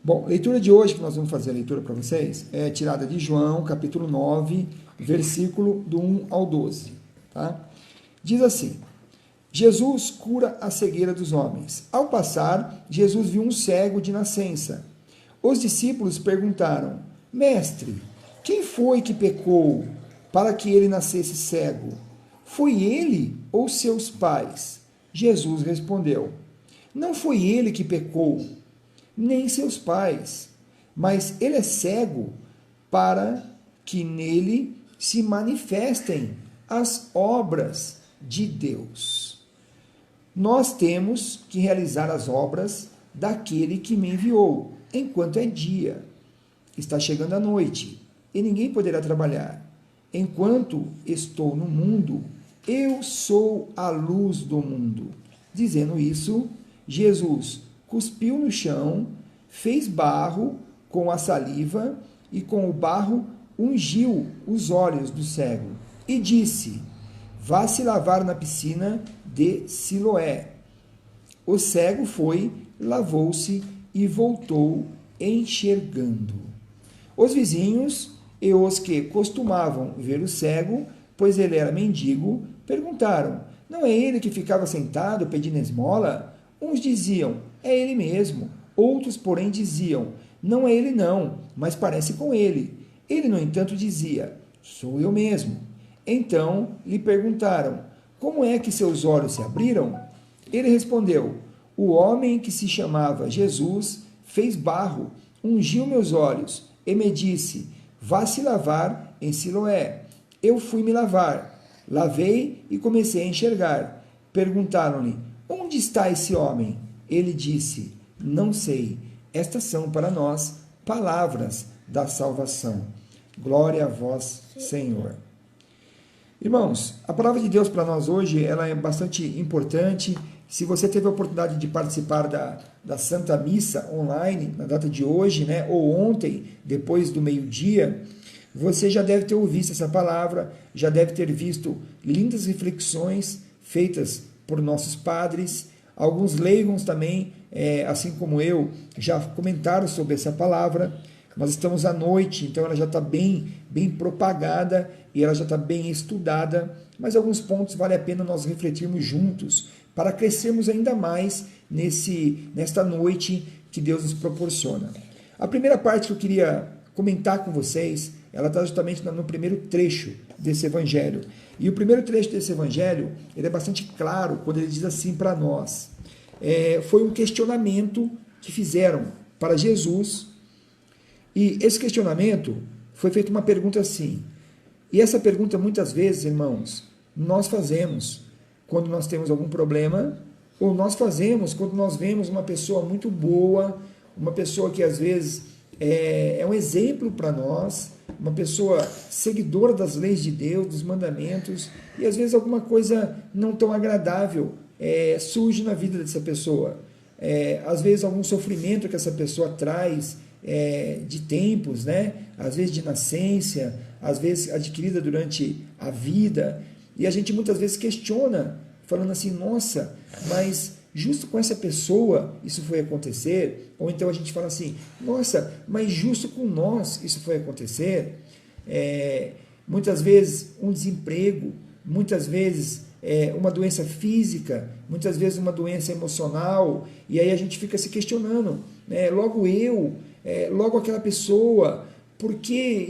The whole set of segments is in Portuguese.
Bom, leitura de hoje que nós vamos fazer a leitura para vocês é tirada de João, capítulo 9, versículo do 1 ao 12. Tá? Diz assim: Jesus cura a cegueira dos homens. Ao passar, Jesus viu um cego de nascença. Os discípulos perguntaram: Mestre, quem foi que pecou para que ele nascesse cego? Foi ele ou seus pais? Jesus respondeu: Não foi ele que pecou, nem seus pais, mas ele é cego para que nele se manifestem as obras de Deus. Nós temos que realizar as obras daquele que me enviou, enquanto é dia. Está chegando a noite, e ninguém poderá trabalhar. Enquanto estou no mundo, eu sou a luz do mundo. Dizendo isso, Jesus cuspiu no chão, fez barro com a saliva e com o barro ungiu os olhos do cego e disse: Vá se lavar na piscina de Siloé. O cego foi, lavou-se e voltou enxergando. Os vizinhos e os que costumavam ver o cego, pois ele era mendigo, perguntaram: Não é ele que ficava sentado pedindo esmola? Uns diziam: É ele mesmo. Outros, porém, diziam: Não é ele não, mas parece com ele. Ele, no entanto, dizia: Sou eu mesmo. Então lhe perguntaram: Como é que seus olhos se abriram? Ele respondeu: O homem que se chamava Jesus fez barro, ungiu meus olhos e me disse: Vá se lavar em Siloé. Eu fui me lavar. Lavei e comecei a enxergar. Perguntaram-lhe: Onde está esse homem? Ele disse: Não sei. Estas são para nós palavras da salvação. Glória a vós, Senhor. Irmãos, a palavra de Deus para nós hoje ela é bastante importante. Se você teve a oportunidade de participar da Santa Missa online, na data de hoje, né, ou ontem, depois do meio-dia, você já deve ter ouvido essa palavra, já deve ter visto lindas reflexões feitas por nossos padres. Alguns leigos também, assim como eu, já comentaram sobre essa palavra. Nós estamos à noite, então ela já está bem propagada e ela já está bem estudada, mas alguns pontos vale a pena nós refletirmos juntos para crescermos ainda mais nesta noite que Deus nos proporciona. A primeira parte que eu queria comentar com vocês, ela está justamente no primeiro trecho desse evangelho. E o primeiro trecho desse evangelho, ele é bastante claro quando ele diz assim para nós. Foi um questionamento que fizeram para Jesus. E esse questionamento foi feita uma pergunta assim. E essa pergunta, muitas vezes, irmãos, nós fazemos quando nós temos algum problema, ou nós fazemos quando nós vemos uma pessoa muito boa, uma pessoa que às vezes é um exemplo para nós, uma pessoa seguidora das leis de Deus, dos mandamentos, e às vezes alguma coisa não tão agradável surge na vida dessa pessoa. Às vezes algum sofrimento que essa pessoa traz, de tempos, né? Às vezes de nascença, às vezes adquirida durante a vida, e a gente muitas vezes questiona, falando assim: nossa, mas justo com essa pessoa isso foi acontecer? Ou então a gente fala assim: nossa, mas justo com nós isso foi acontecer? Muitas vezes um desemprego, muitas vezes uma doença física, muitas vezes uma doença emocional, e aí a gente fica se questionando, né? Logo eu, logo aquela pessoa, por que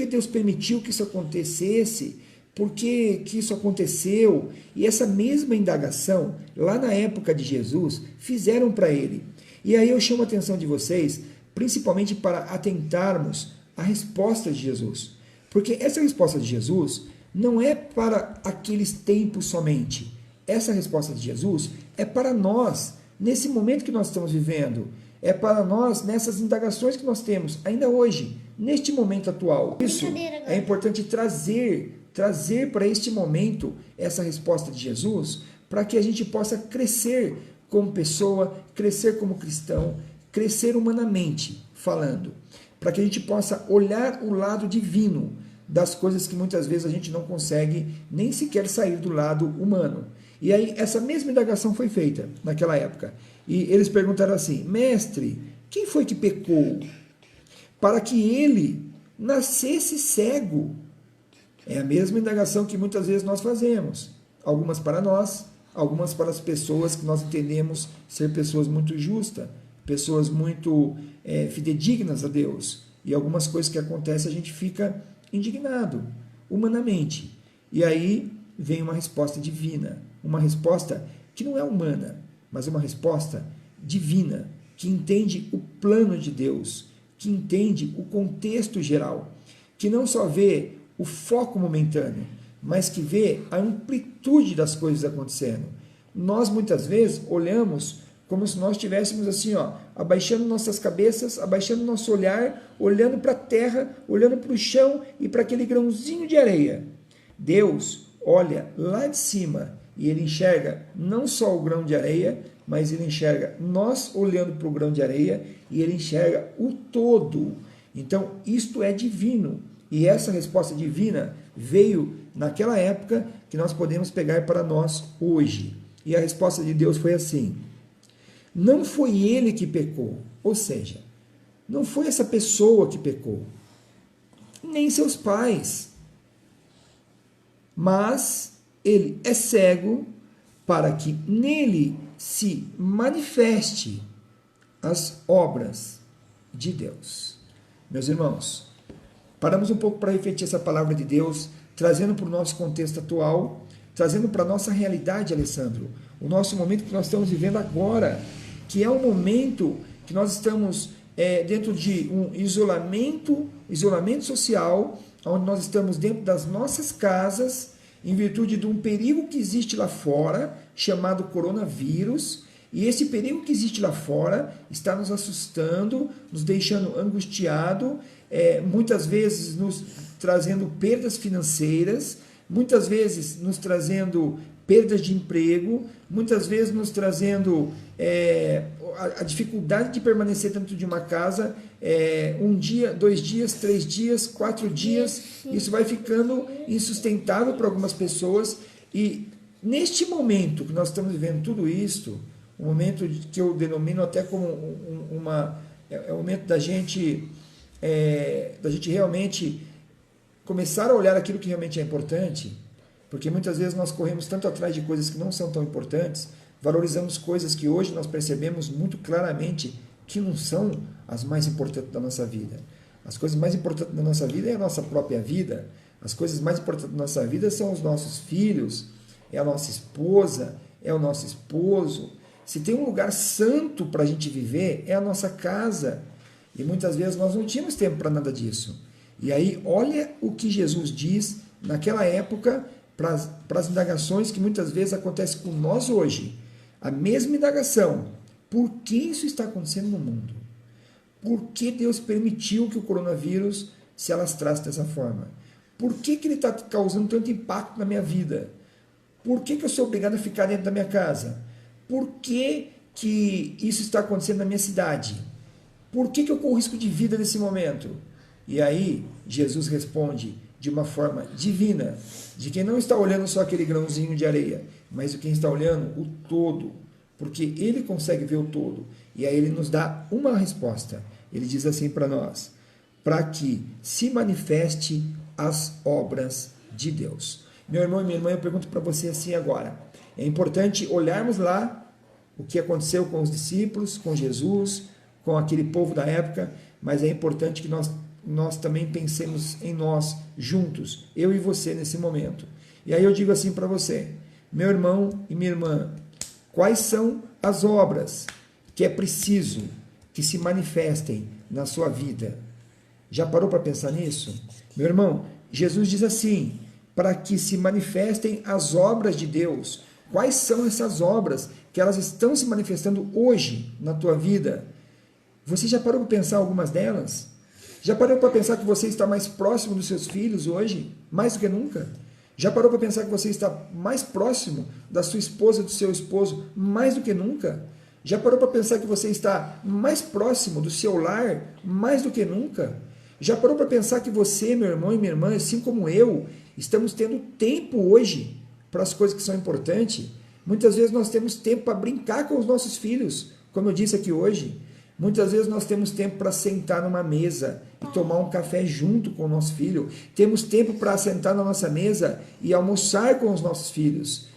Deus permitiu que isso acontecesse? Por que isso aconteceu? E essa mesma indagação, lá na época de Jesus, fizeram para ele. E aí eu chamo a atenção de vocês, principalmente para atentarmos à resposta de Jesus. Porque essa resposta de Jesus não é para aqueles tempos somente. Essa resposta de Jesus é para nós, nesse momento que nós estamos vivendo. É para nós, nessas indagações que nós temos, ainda hoje, neste momento atual. Isso é importante trazer para este momento essa resposta de Jesus, para que a gente possa crescer como pessoa, crescer como cristão, crescer humanamente falando, para que a gente possa olhar o lado divino das coisas que muitas vezes a gente não consegue nem sequer sair do lado humano. E aí essa mesma indagação foi feita naquela época. E eles perguntaram assim: Mestre, Quem foi que pecou? Para que ele nascesse cego. É a mesma indagação que muitas vezes nós fazemos. Algumas para nós, algumas para as pessoas que nós entendemos ser pessoas muito justas, pessoas muito fidedignas a Deus. E algumas coisas que acontecem a gente fica indignado, humanamente. E aí vem uma resposta divina, uma resposta que não é humana, mas uma resposta divina, que entende o plano de Deus, que entende o contexto geral, que não só vê o foco momentâneo, mas que vê a amplitude das coisas acontecendo. Nós muitas vezes olhamos como se nós estivéssemos assim, abaixando nossas cabeças, abaixando nosso olhar, olhando para a terra, olhando para o chão e para aquele grãozinho de areia. Deus olha lá de cima e ele enxerga não só o grão de areia, mas ele enxerga nós olhando para o grão de areia e ele enxerga o todo. Então, isto é divino. E essa resposta divina veio naquela época que nós podemos pegar para nós hoje. E a resposta de Deus foi assim: não foi ele que pecou, ou seja, não foi essa pessoa que pecou, nem seus pais, mas ele é cego para que nele se manifeste as obras de Deus. Meus irmãos, paramos um pouco para refletir essa palavra de Deus, trazendo para o nosso contexto atual, trazendo para a nossa realidade, Alessandro, o nosso momento que nós estamos vivendo agora, que é um momento que nós estamos dentro de um isolamento social, onde nós estamos dentro das nossas casas, em virtude de um perigo que existe lá fora, chamado coronavírus, e esse perigo que existe lá fora está nos assustando, nos deixando angustiado, muitas vezes nos trazendo perdas financeiras, muitas vezes nos trazendo perdas de emprego, muitas vezes nos trazendo a dificuldade de permanecer dentro de uma casa 1 dia, 2 dias, 3 dias, 4 dias. Isso vai ficando insustentável para algumas pessoas. E neste momento que nós estamos vivendo tudo isso, um momento que eu denomino até como um momento da gente realmente começar a olhar aquilo que realmente é importante, porque muitas vezes nós corremos tanto atrás de coisas que não são tão importantes, valorizamos coisas que hoje nós percebemos muito claramente que não são as mais importantes da nossa vida. As coisas mais importantes da nossa vida é a nossa própria vida, as coisas mais importantes da nossa vida são os nossos filhos, é a nossa esposa, é o nosso esposo. Se tem um lugar santo para a gente viver, é a nossa casa. E muitas vezes nós não tínhamos tempo para nada disso. E aí, olha o que Jesus diz naquela época para as indagações que muitas vezes acontecem com nós hoje. A mesma indagação. Por que isso está acontecendo no mundo? Por que Deus permitiu que o coronavírus se alastrasse dessa forma? Por que ele está causando tanto impacto na minha vida? Por que eu sou obrigado a ficar dentro da minha casa? Por que isso está acontecendo na minha cidade? Por que eu corro risco de vida nesse momento? E aí, Jesus responde de uma forma divina, de quem não está olhando só aquele grãozinho de areia, mas de quem está olhando o todo, porque ele consegue ver o todo. E aí ele nos dá uma resposta. Ele diz assim para nós: para que se manifeste as obras de Deus. Meu irmão e minha irmã, eu pergunto para você assim agora. É importante olharmos lá o que aconteceu com os discípulos, com Jesus, com aquele povo da época, mas é importante que nós também pensemos em nós juntos, eu e você nesse momento. E aí eu digo assim para você, meu irmão e minha irmã, quais são as obras que é preciso que se manifestem na sua vida? Já parou para pensar nisso? Meu irmão, Jesus diz assim, para que se manifestem as obras de Deus. Quais são essas obras que elas estão se manifestando hoje na tua vida? Você já parou para pensar algumas delas? Já parou para pensar que você está mais próximo dos seus filhos hoje, mais do que nunca? Já parou para pensar que você está mais próximo da sua esposa, do seu esposo, mais do que nunca? Já parou para pensar que você está mais próximo do seu lar, mais do que nunca? Já parou para pensar que você, meu irmão e minha irmã, assim como eu, estamos tendo tempo hoje para as coisas que são importantes? Muitas vezes nós temos tempo para brincar com os nossos filhos, como eu disse aqui hoje. Muitas vezes nós temos tempo para sentar numa mesa e tomar um café junto com o nosso filho. Temos tempo para sentar na nossa mesa e almoçar com os nossos filhos.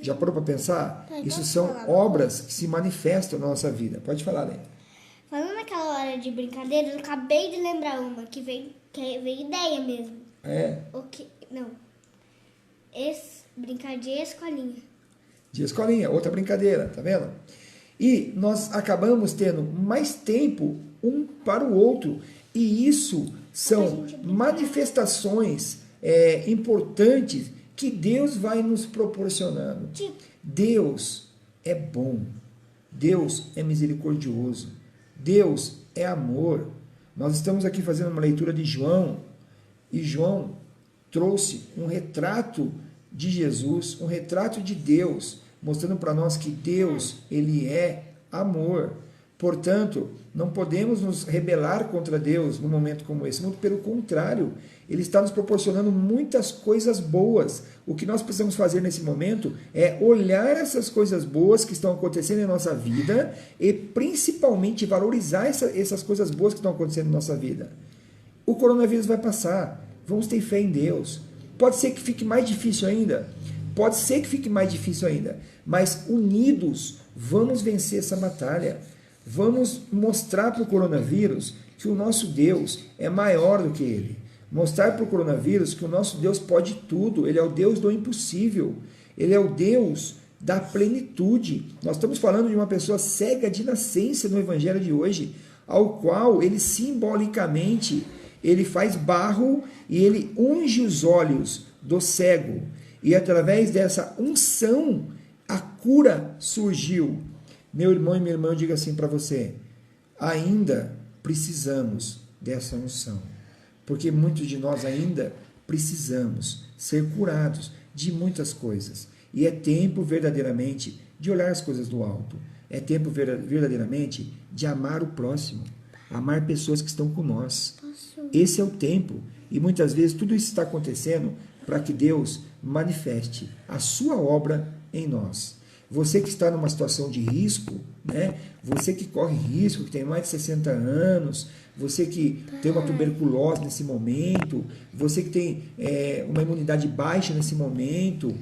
Já parou para pensar? Isso são obras que se manifestam na nossa vida. Pode falar, Lê. Falando naquela hora de brincadeira, eu acabei de lembrar uma que veio ideia mesmo. Não. Brincar de escolinha. De escolinha, outra brincadeira, tá vendo? E nós acabamos tendo mais tempo um para o outro. E isso são manifestações importantes que Deus vai nos proporcionando. Deus é bom. Deus é misericordioso. Deus é amor. Nós estamos aqui fazendo uma leitura de João. E João trouxe um retrato de Jesus, um retrato de Deus, mostrando para nós que Deus, Ele é amor. Portanto, não podemos nos rebelar contra Deus num momento como esse. Muito pelo contrário, Ele está nos proporcionando muitas coisas boas. O que nós precisamos fazer nesse momento é olhar essas coisas boas que estão acontecendo em nossa vida e principalmente valorizar essas coisas boas que estão acontecendo em nossa vida. O coronavírus vai passar. Vamos ter fé em Deus. Pode ser que fique mais difícil ainda. Pode ser que fique mais difícil ainda. Mas unidos, vamos vencer essa batalha. Vamos mostrar para o coronavírus que o nosso Deus é maior do que ele. Mostrar para o coronavírus que o nosso Deus pode tudo. Ele é o Deus do impossível. Ele é o Deus da plenitude. Nós estamos falando de uma pessoa cega de nascença no evangelho de hoje, ao qual ele simbolicamente ele faz barro e ele unge os olhos do cego. E através dessa unção, a cura surgiu. Meu irmão e minha irmã, eu digo assim para você, ainda precisamos dessa unção. Porque muitos de nós ainda precisamos ser curados de muitas coisas. E é tempo verdadeiramente de olhar as coisas do alto. É tempo verdadeiramente de amar o próximo. Amar pessoas que estão com nós. Esse é o tempo. E muitas vezes tudo isso está acontecendo para que Deus manifeste a sua obra em nós. Você que está numa situação de risco, né? Você que corre risco, que tem mais de 60 anos, você que tem uma tuberculose nesse momento, você que tem uma imunidade baixa nesse momento,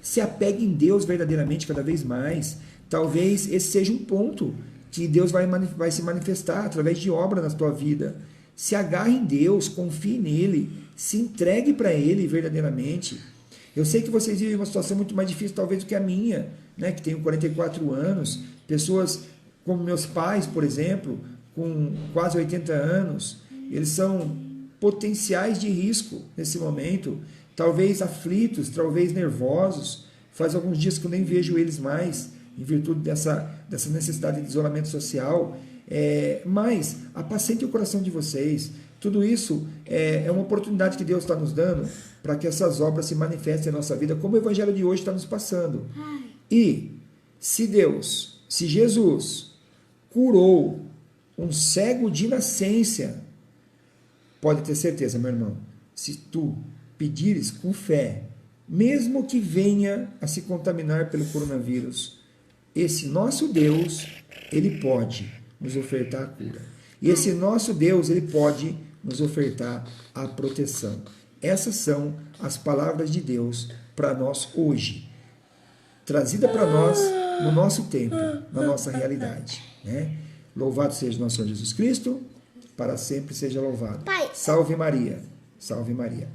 se apegue em Deus verdadeiramente cada vez mais. Talvez esse seja um ponto que Deus vai se manifestar através de obra na tua vida. Se agarre em Deus, confie nele, se entregue para ele verdadeiramente. Eu sei que vocês vivem uma situação muito mais difícil talvez do que a minha, né, que tenho 44 anos, pessoas como meus pais, por exemplo, com quase 80 anos, eles são potenciais de risco nesse momento, talvez aflitos, talvez nervosos. Faz alguns dias que eu nem vejo eles mais, em virtude dessa necessidade de isolamento social. Mas apacente o coração de vocês. Tudo isso é uma oportunidade que Deus está nos dando para que essas obras se manifestem na nossa vida, como o Evangelho de hoje está nos passando. E se Jesus curou um cego de nascença, pode ter certeza, meu irmão, se tu pedires com fé, mesmo que venha a se contaminar pelo coronavírus, esse nosso Deus, ele pode nos ofertar a cura. E esse nosso Deus, ele pode nos ofertar a proteção. Essas são as palavras de Deus para nós hoje, trazida para nós no nosso tempo, na nossa realidade, né? Louvado seja nosso Senhor Jesus Cristo, para sempre seja louvado. Pai. Salve Maria, salve Maria.